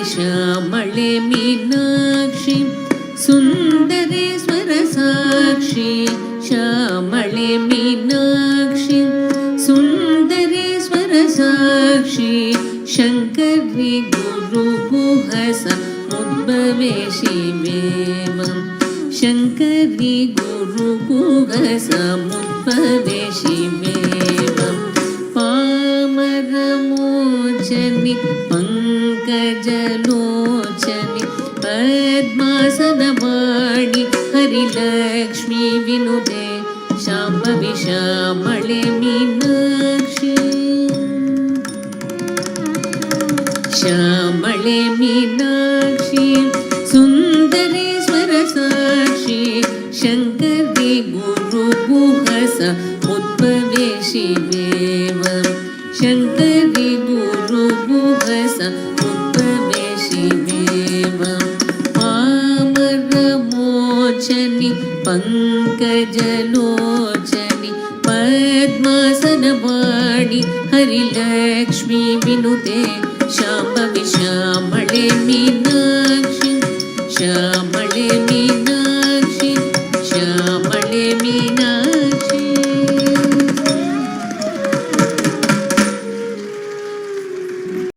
श्यामळे Meenakshi Sundareshwar Sakshi श्यामळे Meenakshi Sundareshwar Sakshi शङ्करी गुरुगुहस उद्भवे शिवेवं शङ्करी गुरुगुहस उद्भवे शिवेवं पामरमोचनि पंकजलोचनि पद्मासनवाणि Harilakshmi विनुते Shambhavi श्यामळे Meenakshi श्यामळे Meenakshi Sundareshwar Sakshi शङ्करी गुरुगुहस उद्भवे शिवेवं शङ्करी गुरुगुहस उद्भवे शिवेवं पामरमोचनि पंकजलोचनि पद्मासनवाणि Harilakshmi विनुते Shambhavi श्यामळे Meenakshi